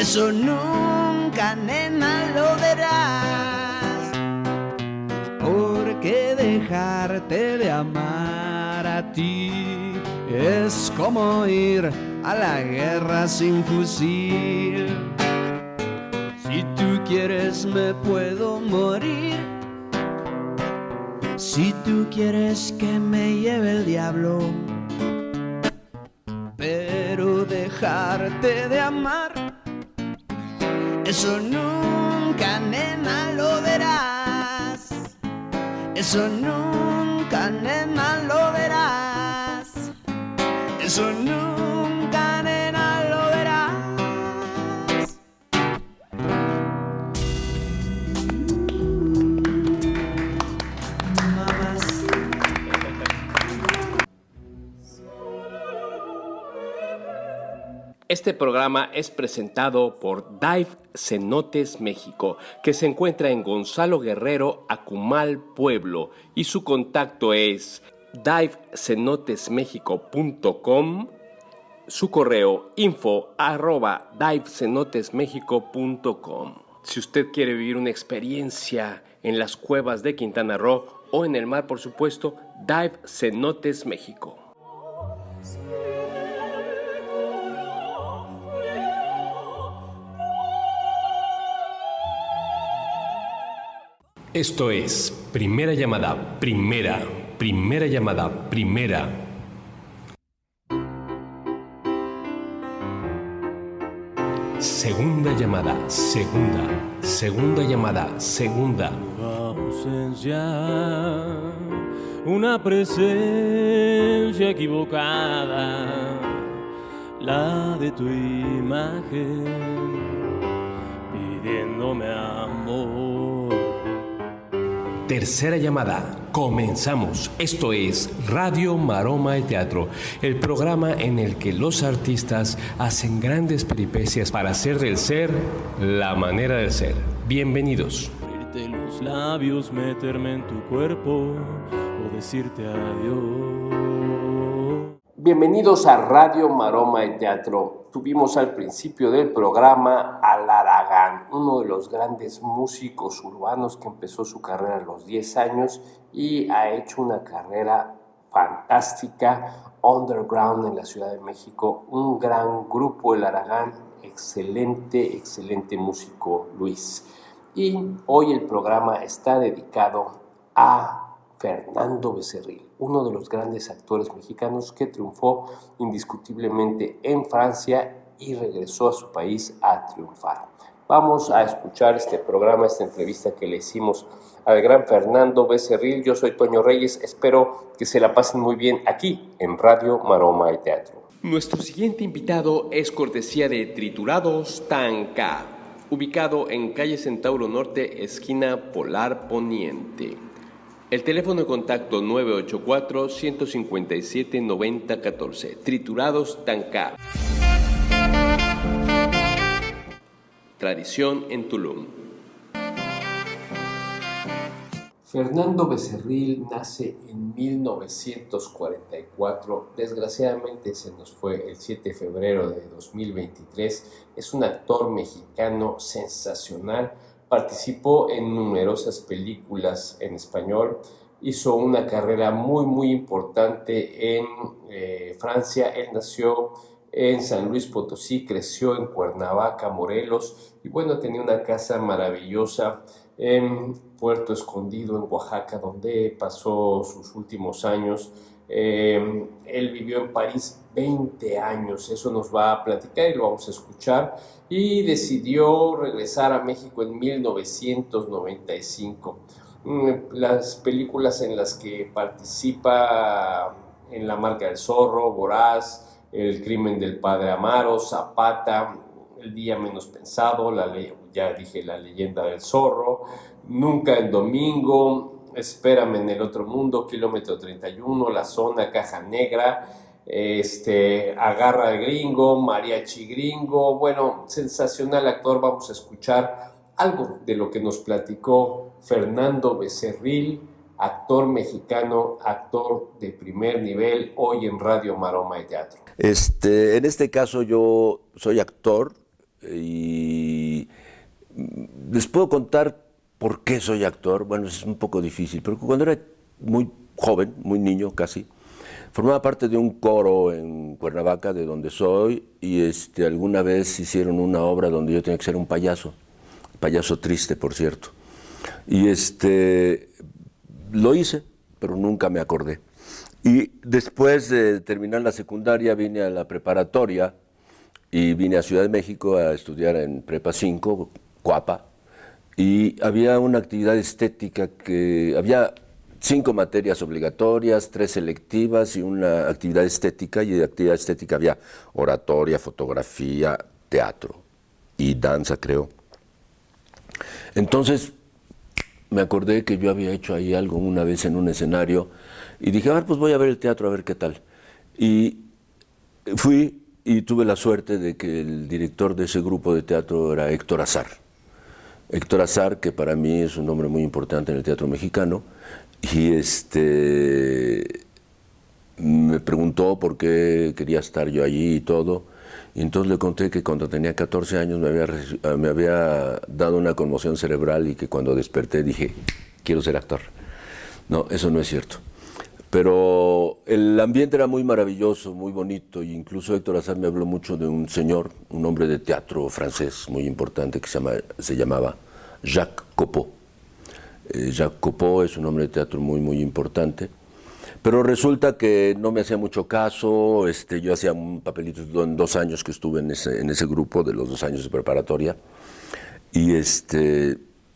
Eso nunca, nena, lo verás. Porque dejarte de amar a ti es como ir a la guerra sin fusil. Si tú quieres me puedo morir. Si tú quieres que me lleve el diablo. Pero dejarte de amar, eso nunca, nena, lo verás. Eso nunca, nena, lo verás. Eso nunca, nena, lo verás. Mamás. Este programa es presentado por Dive Cenotes México, que se encuentra en Gonzalo Guerrero, Acumal, Pueblo, y su contacto es divecenotesmexico.com, su correo info@divecenotesmexico.com. Si usted quiere vivir una experiencia en las cuevas de Quintana Roo o en el mar, por supuesto, Dive Cenotes México. Esto es Primera Llamada, Primera Llamada, Primera. Segunda llamada, segunda llamada, segunda. Tu ausencia, una presencia equivocada, la de tu imagen, pidiéndome amor. Tercera llamada, comenzamos. Esto es Radio Maroma y Teatro, el programa en el que los artistas hacen grandes peripecias para hacer del ser la manera de ser. Bienvenidos. Abrirte los labios, meterme en tu cuerpo o decirte adiós. Bienvenidos a Radio Maroma y Teatro. Tuvimos al principio del programa a Laragán, uno de los grandes músicos urbanos que empezó su carrera a los 10 años y ha hecho una carrera fantástica, underground en la Ciudad de México. Un gran grupo, el Laragán, excelente músico, Luis. Y hoy el programa está dedicado a Fernando Becerril, uno de los grandes actores mexicanos que triunfó indiscutiblemente en Francia y regresó a su país a triunfar. Vamos a escuchar este programa, esta entrevista que le hicimos al gran Fernando Becerril. Yo soy Toño Reyes, espero que se la pasen muy bien aquí en Radio Maroma y Teatro. Nuestro siguiente invitado es cortesía de Triturados Tanca, ubicado en calle Centauro Norte, esquina Polar Poniente. El teléfono de contacto 984-157-9014. Triturados Tancar. Tradición en Tulum. Fernando Becerril nace en 1944. Desgraciadamente se nos fue el 7 de febrero de 2023. Es un actor mexicano sensacional. Participó en numerosas películas en español, hizo una carrera muy importante en Francia. Él nació en San Luis Potosí, creció en Cuernavaca, Morelos, y bueno, tenía una casa maravillosa en Puerto Escondido, en Oaxaca, donde pasó sus últimos años. Él vivió en París 20 años, eso nos va a platicar y lo vamos a escuchar, y decidió regresar a México en 1995. Las películas en las que participa en La marca del zorro, Voraz, El crimen del padre Amaro, Zapata, El día menos pensado, la leyenda del zorro, Nunca en domingo, Espérame en el otro mundo, Kilómetro 31, La zona, Caja negra, Agarra al gringo, Mariachi gringo. Bueno, sensacional actor. Vamos a escuchar algo de lo que nos platicó Fernando Becerril, actor mexicano, actor de primer nivel, hoy en Radio Maroma y Teatro. En este caso yo soy actor, y les puedo contar por qué soy actor. Bueno, es un poco difícil, pero cuando era muy joven, muy niño casi, formaba parte de un coro en Cuernavaca, de donde soy, y alguna vez hicieron una obra donde yo tenía que ser un payaso triste, por cierto. Y lo hice, pero nunca me acordé. Y después de terminar la secundaria vine a la preparatoria y vine a Ciudad de México a estudiar en Prepa 5, Cuapa, y había una actividad estética que había 5 materias obligatorias, 3 selectivas y una actividad estética, y de actividad estética había oratoria, fotografía, teatro y danza, creo. Entonces me acordé que yo había hecho ahí algo una vez en un escenario y dije, pues voy a ver el teatro a ver qué tal. Y fui y tuve la suerte de que el director de ese grupo de teatro era Héctor Azar. Héctor Azar, que para mí es un nombre muy importante en el teatro mexicano, y me preguntó por qué quería estar yo allí y todo, y entonces le conté que cuando tenía 14 años me había dado una conmoción cerebral y que cuando desperté dije, quiero ser actor. No, eso no es cierto. Pero el ambiente era muy maravilloso, muy bonito, e incluso Héctor Azar me habló mucho de un señor, un hombre de teatro francés muy importante que se llamaba Jacques Copeau. Jacques Copeau es un hombre de teatro muy, muy importante, pero resulta que no me hacía mucho caso. Yo hacía un papelito en 2 años que estuve en ese grupo, de los 2 años de preparatoria, y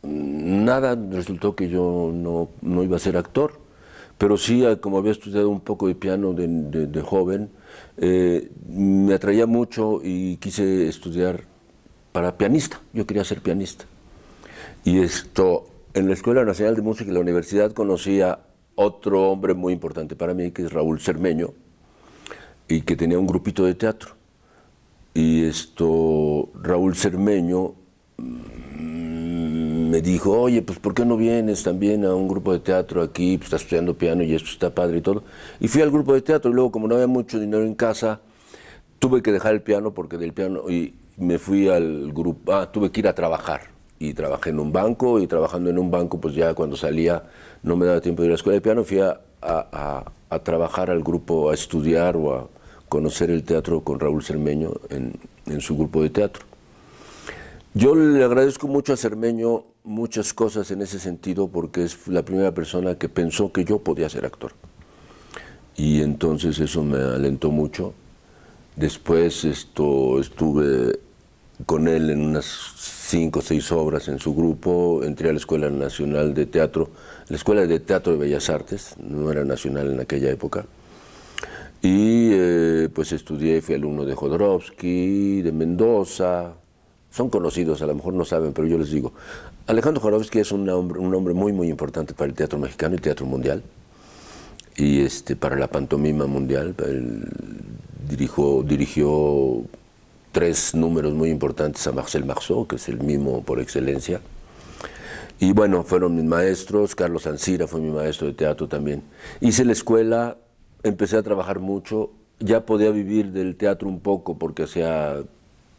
nada, resultó que yo no iba a ser actor. Pero sí, como había estudiado un poco de piano de joven, me atraía mucho y quise estudiar para pianista. Yo quería ser pianista. Y en la Escuela Nacional de Música y la universidad conocí a otro hombre muy importante para mí, que es Raúl Cermeño, y que tenía un grupito de teatro. Y Raúl Cermeño me dijo, oye, pues ¿por qué no vienes también a un grupo de teatro aquí? Pues estás estudiando piano y esto está padre y todo. Y fui al grupo de teatro y luego, como no había mucho dinero en casa, tuve que dejar el piano porque del piano, y me fui al grupo, tuve que ir a trabajar. Y trabajé en un banco, y trabajando en un banco, pues ya cuando salía no me daba tiempo de ir a la escuela de piano, fui a trabajar al grupo, a estudiar o a conocer el teatro con Raúl Cermeño en su grupo de teatro. Yo le agradezco mucho a Cermeño muchas cosas en ese sentido, porque es la primera persona que pensó que yo podía ser actor. Y entonces eso me alentó mucho. Después estuve con él en unas 5 o 6 obras en su grupo. Entré a la Escuela Nacional de Teatro, la Escuela de Teatro de Bellas Artes, no era nacional en aquella época. Y pues estudié, fui alumno de Jodorowsky, de Mendoza. Son conocidos, a lo mejor no saben, pero yo les digo. Alejandro Jodorowsky es un hombre muy, muy importante para el teatro mexicano y el teatro mundial, y para la pantomima mundial. Él dirigió 3 números muy importantes a Marcel Marceau, que es el mimo por excelencia. Y bueno, fueron mis maestros. Carlos Ancira fue mi maestro de teatro también. Hice la escuela, empecé a trabajar mucho, ya podía vivir del teatro un poco porque hacía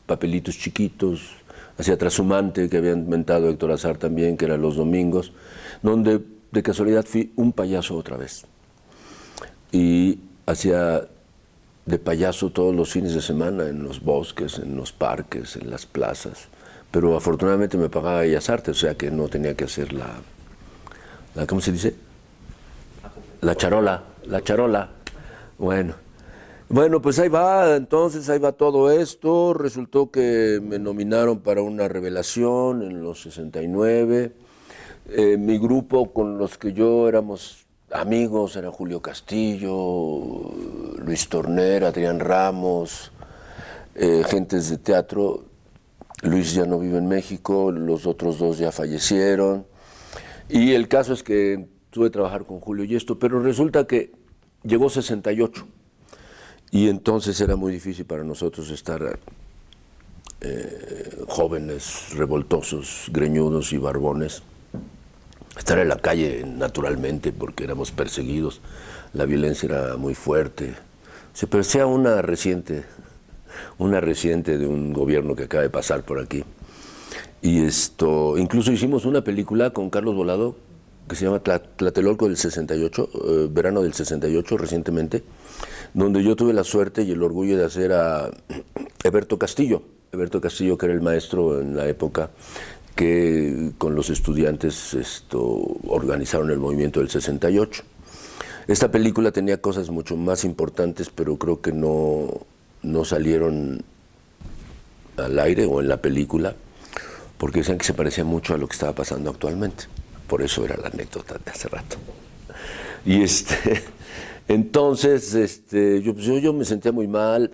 papelitos chiquitos, hacía Trashumante, que había inventado Héctor Azar también, que era los domingos, donde de casualidad fui un payaso otra vez. Y hacía de payaso todos los fines de semana en los bosques, en los parques, en las plazas. Pero afortunadamente me pagaba Bellas Artes, o sea que no tenía que hacer la ¿cómo se dice? La charola. Bueno, pues ahí va todo esto. Resultó que me nominaron para una revelación en los 69. Mi grupo con los que yo éramos amigos era Julio Castillo, Luis Torner, Adrián Ramos, gentes de teatro. Luis ya no vive en México, los otros 2 ya fallecieron. Y el caso es que tuve que trabajar con Julio y esto, pero resulta que llegó 68. Y entonces era muy difícil para nosotros estar jóvenes, revoltosos, greñudos y barbones, estar en la calle naturalmente porque éramos perseguidos, la violencia era muy fuerte, se parecía una reciente una residente de un gobierno que acaba de pasar por aquí. Y incluso hicimos una película con Carlos Volado que se llama Tlatelolco del 68, verano del 68, recientemente, donde yo tuve la suerte y el orgullo de hacer a Eberto Castillo, que era el maestro en la época que con los estudiantes organizaron el movimiento del 68. Esta película tenía cosas mucho más importantes, pero creo que no salieron al aire o en la película, porque decían que se parecía mucho a lo que estaba pasando actualmente. Por eso era la anécdota de hace rato. Y entonces yo me sentía muy mal.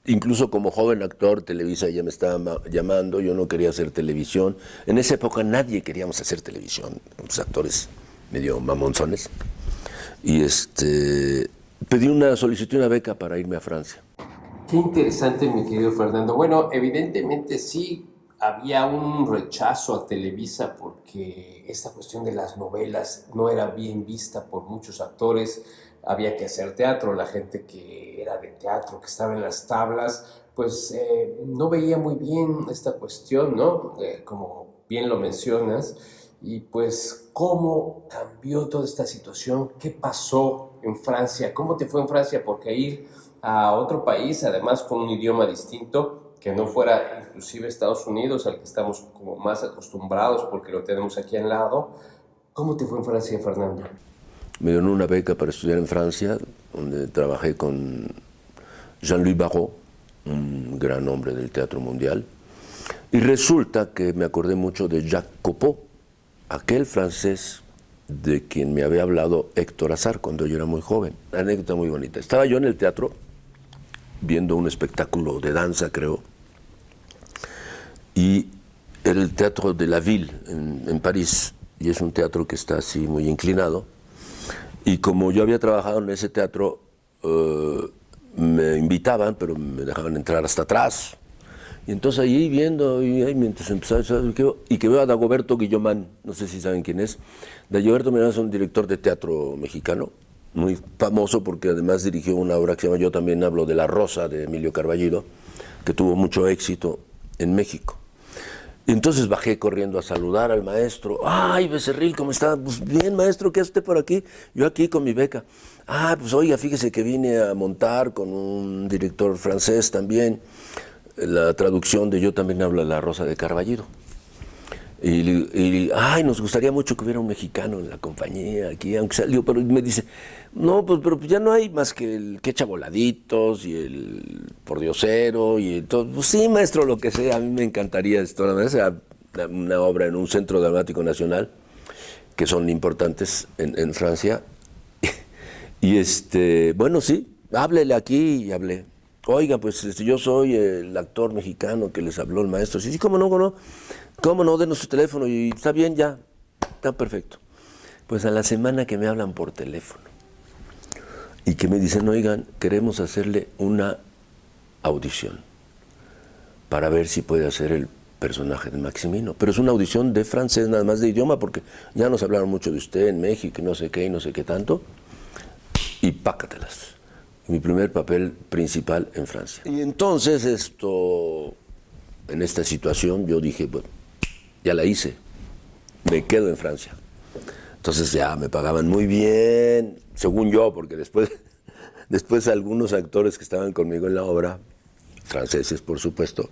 Incluso como joven actor, Televisa ya me estaba llamando, yo no quería hacer televisión. En esa época nadie queríamos hacer televisión, los actores medio mamonzones. Y solicité una beca para irme a Francia. Qué interesante, mi querido Fernando. Bueno, evidentemente sí había un rechazo a Televisa porque esta cuestión de las novelas no era bien vista por muchos actores. Había que hacer teatro, la gente que era de teatro, que estaba en las tablas, pues no veía muy bien esta cuestión, ¿no? Como bien lo mencionas, y pues cómo cambió toda esta situación, qué pasó en Francia, cómo te fue en Francia, porque ir a otro país, además con un idioma distinto, que no fuera inclusive Estados Unidos, al que estamos como más acostumbrados porque lo tenemos aquí al lado. ¿Cómo te fue en Francia, Fernando? Me dieron una beca para estudiar en Francia, donde trabajé con Jean-Louis Barrault, un gran hombre del teatro mundial. Y resulta que me acordé mucho de Jacques Copeau, aquel francés de quien me había hablado Héctor Azar cuando yo era muy joven. Una anécdota muy bonita. Estaba yo en el teatro viendo un espectáculo de danza, creo, y el Teatro de la Ville en París, y es un teatro que está así muy inclinado. Y como yo había trabajado en ese teatro, me invitaban, pero me dejaban entrar hasta atrás. Y entonces ahí viendo, mientras empezaba, y que veo a Dagoberto Guillomán, no sé si saben quién es. Dagoberto Guillomán es un director de teatro mexicano, muy famoso porque además dirigió una obra que se llama Yo también hablo de La Rosa, de Emilio Carballido, que tuvo mucho éxito en México. Y entonces bajé corriendo a saludar al maestro. ¡Ay, Becerril, ¿cómo está? Pues bien, maestro, ¿qué hace usted por aquí? Yo aquí con mi beca. Ah, pues oiga, fíjese que vine a montar con un director francés también la traducción de Yo también hablo de La Rosa de Carballido. Y ay, nos gustaría mucho que hubiera un mexicano en la compañía aquí, aunque salió, pero me dice, no, pues pero ya no hay más que el que echa voladitos y el pordiosero y todo. Pues sí, maestro, lo que sea, a mí me encantaría esto, la verdad, una obra en un centro dramático nacional, que son importantes en Francia. Y bueno, sí, háblele aquí, y hablé. Oiga, pues yo soy el actor mexicano que les habló el maestro. Sí, cómo no, denos su teléfono y está bien ya, está perfecto. Pues a la semana que me hablan por teléfono y que me dicen, oigan, queremos hacerle una audición para ver si puede hacer el personaje de Maximino. Pero es una audición de francés, nada más de idioma, porque ya nos hablaron mucho de usted en México y no sé qué tanto. Y pácatelas. Mi primer papel principal en Francia. Y entonces en esta situación yo dije, bueno, ya la hice, me quedo en Francia. Entonces ya me pagaban muy bien, según yo, porque después algunos actores que estaban conmigo en la obra, franceses por supuesto,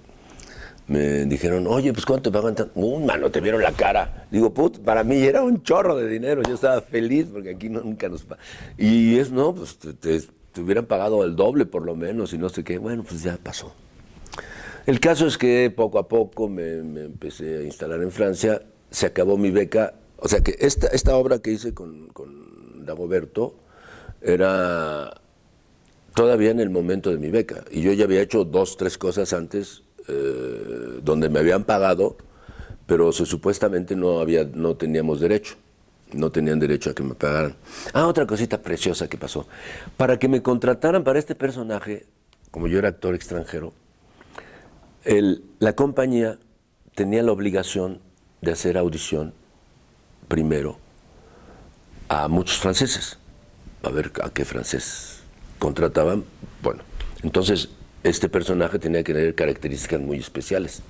me dijeron, oye, pues ¿cuánto te pagan? Mano, te vieron la cara. Digo, para mí era un chorro de dinero, yo estaba feliz porque aquí nunca nos pagan. Y no, pues te hubieran pagado el doble por lo menos y no sé qué. Bueno, pues ya pasó. El caso es que poco a poco me empecé a instalar en Francia, se acabó mi beca, o sea que esta obra que hice con Dagoberto era todavía en el momento de mi beca, y yo ya había hecho 2, 3 cosas antes donde me habían pagado, pero supuestamente no teníamos derecho. No tenían derecho a que me pagaran. Otra cosita preciosa que pasó. Para que me contrataran para este personaje, como yo era actor extranjero, la compañía tenía la obligación de hacer audición primero a muchos franceses, a ver a qué francés contrataban. Bueno, entonces este personaje tenía que tener características muy especiales.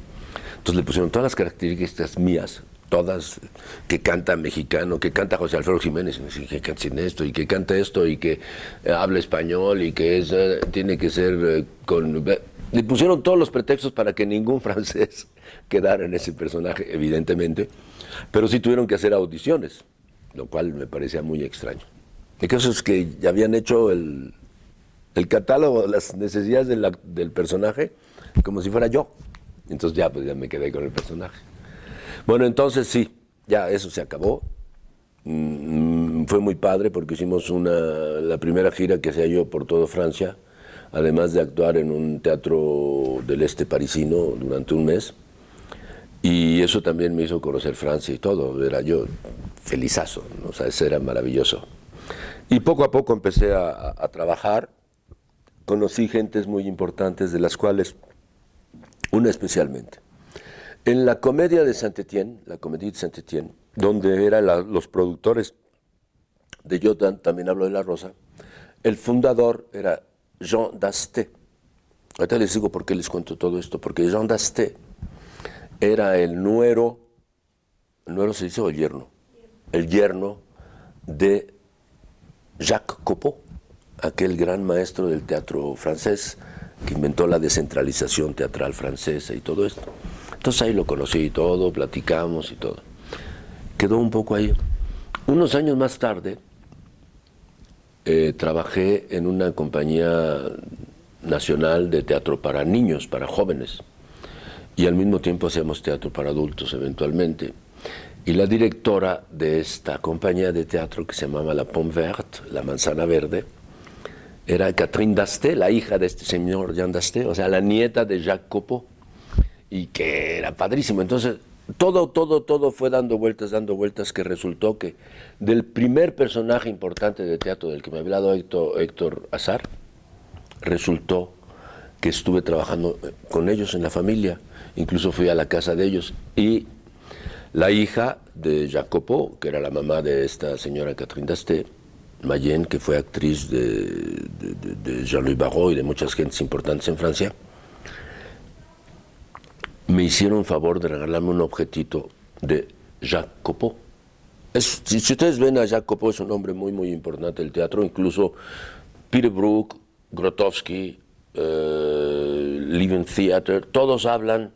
Entonces le pusieron todas las características mías, todas, que canta mexicano, que canta José Alfredo Jiménez, y que canta esto, y que canta esto, y que habla español, y que tiene que ser con... Le pusieron todos los pretextos para que ningún francés quedara en ese personaje, evidentemente, pero sí tuvieron que hacer audiciones, lo cual me parecía muy extraño. El caso es que ya habían hecho el catálogo, las necesidades del personaje, como si fuera yo. Entonces ya, pues ya me quedé con el personaje. Bueno, entonces sí, ya eso se acabó. Fue muy padre porque hicimos la primera gira que hacía yo por toda Francia, además de actuar en un teatro del este parisino durante un mes. Y eso también me hizo conocer Francia y todo. Era yo felizazo, ¿no? O sea, eso era maravilloso. Y poco a poco empecé a trabajar. Conocí gentes muy importantes, de las cuales una especialmente. En la comedia de Saint-Étienne, la Comédie de Saint-Étienne, donde eran los productores de Yo también hablo de la Rosa, el fundador era Jean Dasté. Ahorita les digo por qué les cuento todo esto, porque Jean Dasté era el nuero se dice o el yerno de Jacques Copeau, aquel gran maestro del teatro francés que inventó la descentralización teatral francesa y todo esto. Entonces ahí lo conocí y todo, platicamos y todo. Quedó un poco ahí. Unos años más tarde trabajé en una compañía nacional de teatro para niños, para jóvenes, y al mismo tiempo hacíamos teatro para adultos eventualmente. Y la directora de esta compañía de teatro, que se llamaba La Pomme Verte, la manzana verde, era Catherine Dasté, la hija de este señor Jean Dasté, o sea, la nieta de Jacques Copeau, y que era padrísimo. Entonces, todo fue dando vueltas, que resultó que del primer personaje importante de teatro del que me había hablado Héctor Azar, resultó que estuve trabajando con ellos en la familia, incluso fui a la casa de ellos, y la hija de Jacques Copeau, que era la mamá de esta señora Catherine Dasté, Mayenne, que fue actriz de Jean-Louis Barrault y de muchas gentes importantes en Francia, me hicieron favor de regalarme un objetito de Jacques Copeau. Si ustedes ven a Jacques Copeau, es un hombre muy, muy importante del teatro, incluso Peter Brook, Grotowski, Living Theatre, todos hablan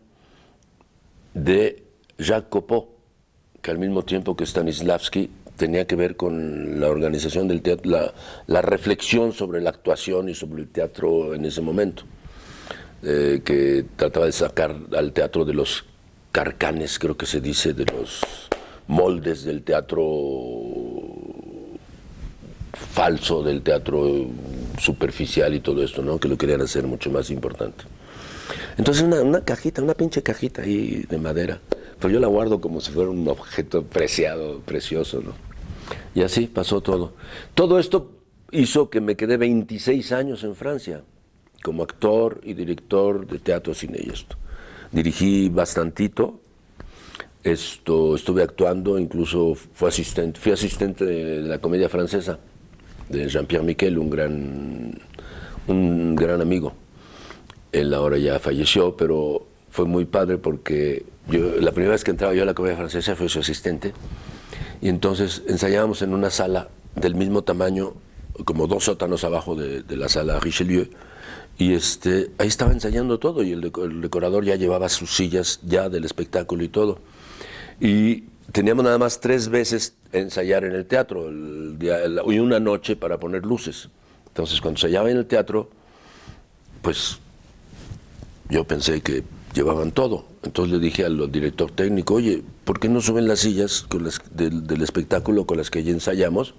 de Jacques Copeau, que al mismo tiempo que Stanislavski tenía que ver con la organización del teatro, la reflexión sobre la actuación y sobre el teatro en ese momento, que trataba de sacar al teatro de los carcanes, creo que se dice, de los moldes del teatro falso, del teatro superficial y todo esto, ¿no? Que lo querían hacer mucho más importante. Entonces una cajita, una pinche cajita ahí de madera, pero yo la guardo como si fuera un objeto preciado, precioso, ¿no? Y así pasó todo. Todo esto hizo que me quedé 26 años en Francia, como actor y director de teatro, cine y esto. Dirigí bastantito, estuve actuando, incluso fui asistente de la comedia francesa, de Jean-Pierre Miquel, un gran amigo. Él ahora ya falleció, pero fue muy padre porque la primera vez que entraba yo a la comedia francesa fui su asistente, y entonces ensayábamos en una sala del mismo tamaño, como 2 sótanos abajo de la sala Richelieu, y ahí estaba ensayando todo, y el decorador ya llevaba sus sillas ya del espectáculo y todo. Y teníamos nada más 3 veces ensayar en el teatro, y una noche para poner luces. Entonces cuando ensayaba en el teatro, pues yo pensé que llevaban todo. Entonces le dije al director técnico, oye, ¿por qué no suben las sillas del espectáculo con las que ya ensayamos?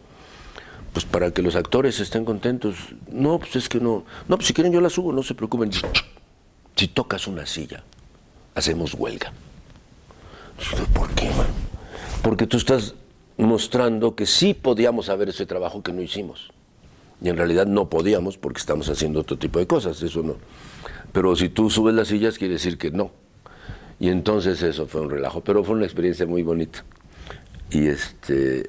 Pues para que los actores estén contentos. No, pues es que no. No, pues si quieren yo la subo, no se preocupen. Si tocas una silla, hacemos huelga. ¿Por qué, man? Porque tú estás mostrando que sí podíamos hacer ese trabajo que no hicimos. Y en realidad no podíamos porque estamos haciendo otro tipo de cosas, eso no. Pero si tú subes las sillas, quiere decir que no. Y entonces eso fue un relajo, pero fue una experiencia muy bonita. Y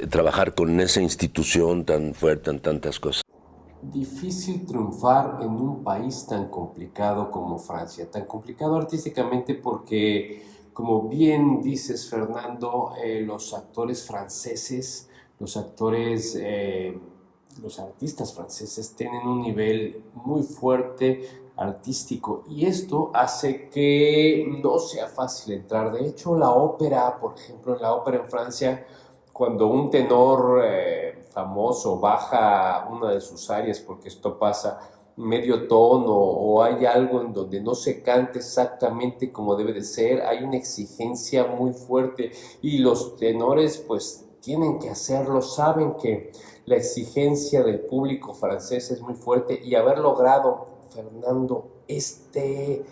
trabajar con esa institución tan fuerte en tantas cosas. difícil triunfar en un país tan complicado como Francia, tan complicado artísticamente porque, como bien dices, Fernando, los actores franceses, los artistas franceses tienen un nivel muy fuerte artístico y esto hace que no sea fácil entrar. De hecho, la ópera, por ejemplo, en la ópera en Francia, cuando un tenor famoso baja una de sus áreas, porque esto pasa medio tono o hay algo en donde no se canta exactamente como debe de ser, hay una exigencia muy fuerte y los tenores pues tienen que hacerlo, saben que la exigencia del público francés es muy fuerte y haber logrado, Fernando, este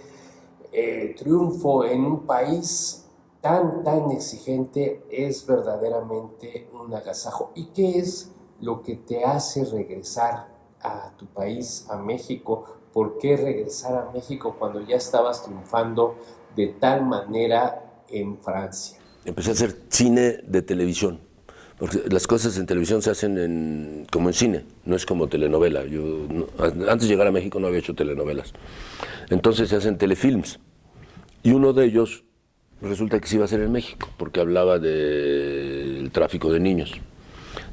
triunfo en un país tan exigente es verdaderamente un agasajo. ¿Y qué es lo que te hace regresar a tu país, a México? ¿Por qué regresar a México cuando ya estabas triunfando de tal manera en Francia? Empecé a hacer cine de televisión, porque las cosas en televisión se hacen como en cine, no es como telenovela. Antes de llegar a México no había hecho telenovelas. Entonces se hacen telefilms, y uno de ellos resulta que se iba a hacer en México, porque hablaba del tráfico de niños,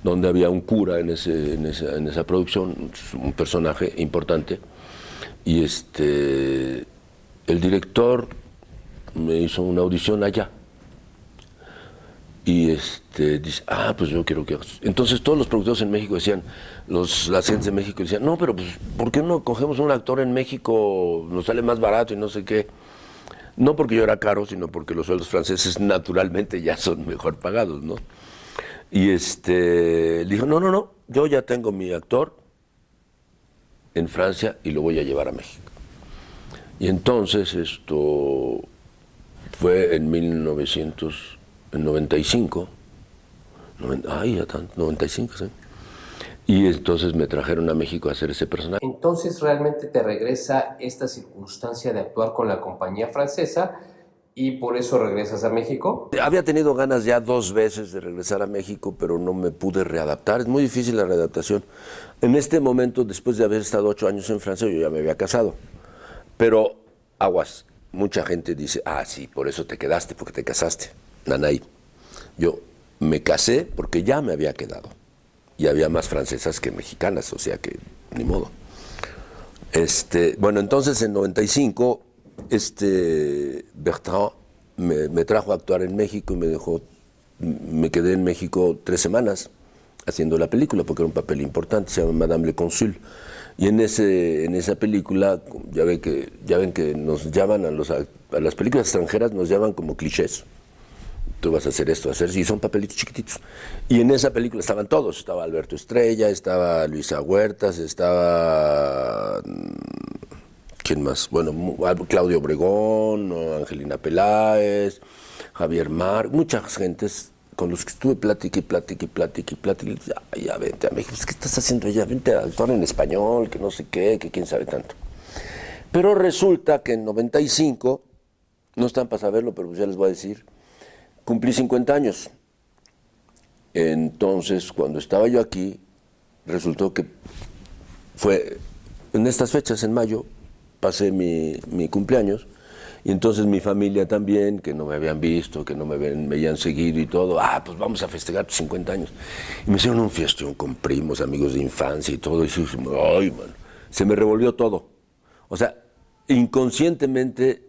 donde había un cura en esa producción, un personaje importante, y el director me hizo una audición allá, y dice, pues yo quiero que hagas. Entonces todos los productores en México decían, las gentes de México decían, no, pero pues, ¿por qué no cogemos un actor en México? Nos sale más barato y no sé qué. No porque yo era caro, sino porque los sueldos franceses naturalmente ya son mejor pagados, ¿no? Y le dijo, no, yo ya tengo mi actor en Francia y lo voy a llevar a México. Y entonces esto fue en 1995, 95, ¿sí? Y entonces me trajeron a México a hacer ese personaje. Entonces realmente te regresa esta circunstancia de actuar con la compañía francesa y por eso regresas a México. Había tenido ganas ya 2 veces de regresar a México, pero no me pude readaptar. Es muy difícil la readaptación. En este momento, después de haber estado 8 años en Francia, yo ya me había casado. Pero, aguas, mucha gente dice, sí, por eso te quedaste, porque te casaste. Nanay, yo me casé porque ya me había quedado. Y había más francesas que mexicanas, o sea que ni modo. Bueno, entonces en 95, Bertrand me trajo a actuar en México y me quedé en México 3 semanas haciendo la película, porque era un papel importante, se llama Madame le Consul. Y en esa película, ya ven que nos llaman a las películas extranjeras, nos llaman como clichés. Tú vas a hacer esto, y son papelitos chiquititos. Y en esa película estaban todos, estaba Alberto Estrella, estaba Luisa Huertas, estaba... ¿quién más? Bueno, Claudio Obregón, Angelina Peláez, Javier Mar, muchas gentes con los que estuve plática. Ya vente a México, ¿qué estás haciendo allá? Vente a actuar en español, que no sé qué, que quién sabe tanto. Pero resulta que en 95, no están para saberlo, pero ya les voy a decir, cumplí 50 años. Entonces, cuando estaba yo aquí, resultó que fue en estas fechas, en mayo, pasé mi cumpleaños, y entonces mi familia también, que no me habían visto, que no me veían seguido y todo, pues vamos a festejar tus 50 años. Y me hicieron un fiestón con primos, amigos de infancia y todo, y se me revolvió todo. O sea, inconscientemente,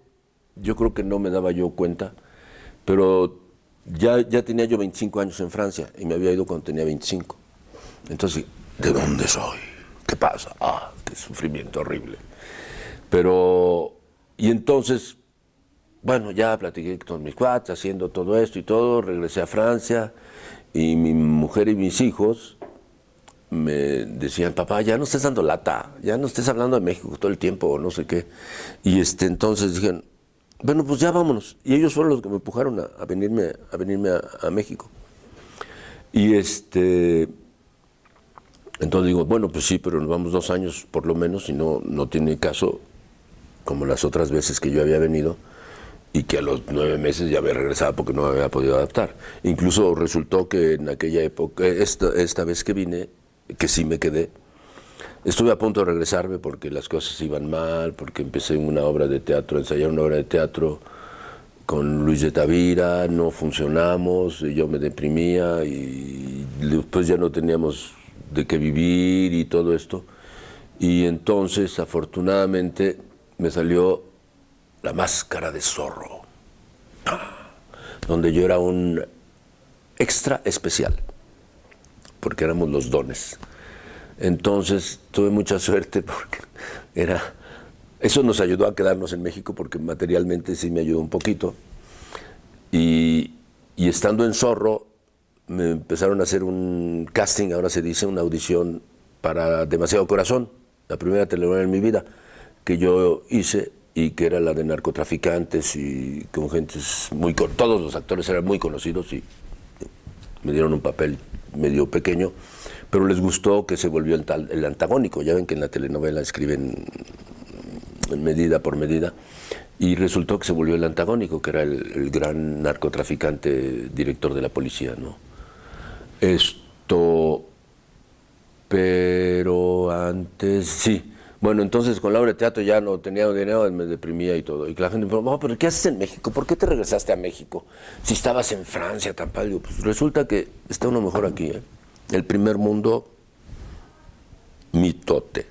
yo creo que no me daba yo cuenta, pero ya tenía yo 25 años en Francia y me había ido cuando tenía 25. Entonces, ¿de dónde soy? ¿Qué pasa? Qué sufrimiento horrible. Y entonces, bueno, ya platiqué con mis cuates haciendo todo esto y todo, regresé a Francia y mi mujer y mis hijos me decían, papá, ya no estés dando lata, ya no estés hablando de México todo el tiempo o no sé qué. Y entonces dijeron, bueno, pues ya vámonos. Y ellos fueron los que me empujaron a venirme a México. Y entonces digo, bueno, pues sí, pero nos vamos 2 años por lo menos y no tiene caso, como las otras veces que yo había venido, y que a los 9 meses ya me regresaba porque no me había podido adaptar. Incluso resultó que en aquella época, esta vez que vine, que sí me quedé, Estuve a punto de regresarme porque las cosas iban mal, porque empecé una obra de teatro, ensayar una obra de teatro con Luis de Tavira, no funcionamos, y yo me deprimía y después ya no teníamos de qué vivir y todo esto. Y entonces, afortunadamente, me salió La Máscara de Zorro, donde yo era un extra especial, porque éramos los dones. Entonces tuve mucha suerte porque eso nos ayudó a quedarnos en México porque materialmente sí me ayudó un poquito. Y estando en Zorro me empezaron a hacer un casting, ahora se dice, una audición para Demasiado Corazón, la primera telenovela en mi vida que yo hice y que era la de narcotraficantes y con gentes todos los actores eran muy conocidos y me dieron un papel medio pequeño, pero les gustó que se volvió el antagónico. Ya ven que en la telenovela escriben medida por medida, y resultó que se volvió el antagónico, que era el gran narcotraficante director de la policía, ¿no? Pero antes, sí. Bueno, entonces con la obra de teatro ya no tenía dinero, me deprimía y todo. Y que la gente me dijo, no, pero ¿qué haces en México? ¿Por qué te regresaste a México? Si estabas en Francia, tan padre. Digo, pues resulta que está uno mejor aquí, ¿eh? El primer mundo, mitote.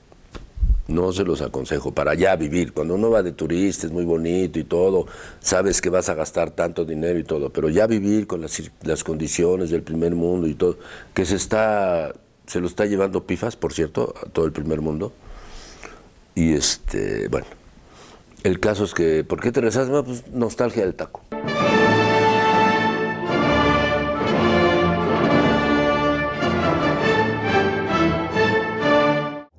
No se los aconsejo, para allá vivir. Cuando uno va de turista es muy bonito y todo, sabes que vas a gastar tanto dinero y todo, pero ya vivir con las condiciones del primer mundo y todo, que se lo está llevando pifas, por cierto, a todo el primer mundo. Y bueno, el caso es que, ¿por qué te regresas? Bueno, pues nostalgia del taco.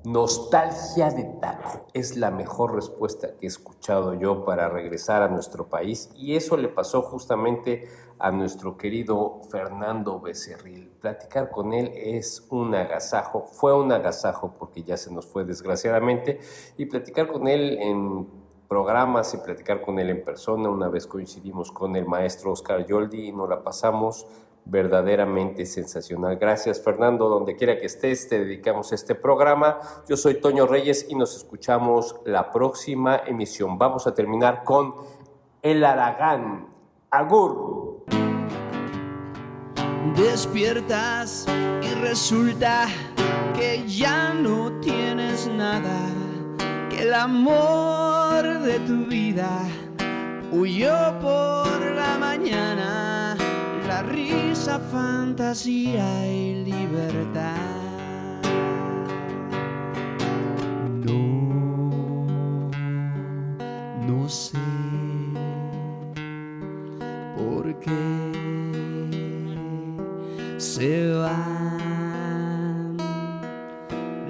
Nostalgia de taco es la mejor respuesta que he escuchado yo para regresar a nuestro país, y eso le pasó justamente a nuestro querido Fernando Becerril. Platicar con él es un agasajo, fue un agasajo porque ya se nos fue desgraciadamente, y platicar con él en programas y platicar con él en persona. Una vez coincidimos con el maestro Oscar Yoldi y nos la pasamos verdaderamente sensacional. Gracias, Fernando, donde quiera que estés, te dedicamos este programa. Yo soy Toño Reyes y nos escuchamos la próxima emisión. Vamos a terminar con El Aragán. Agur. Despiertas y resulta que ya no tienes nada, que el amor de tu vida huyó por la mañana, la risa, fantasía y libertad. No sé por qué se van,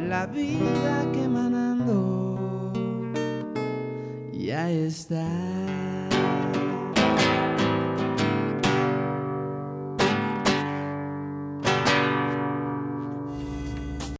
la vida quemando ya está.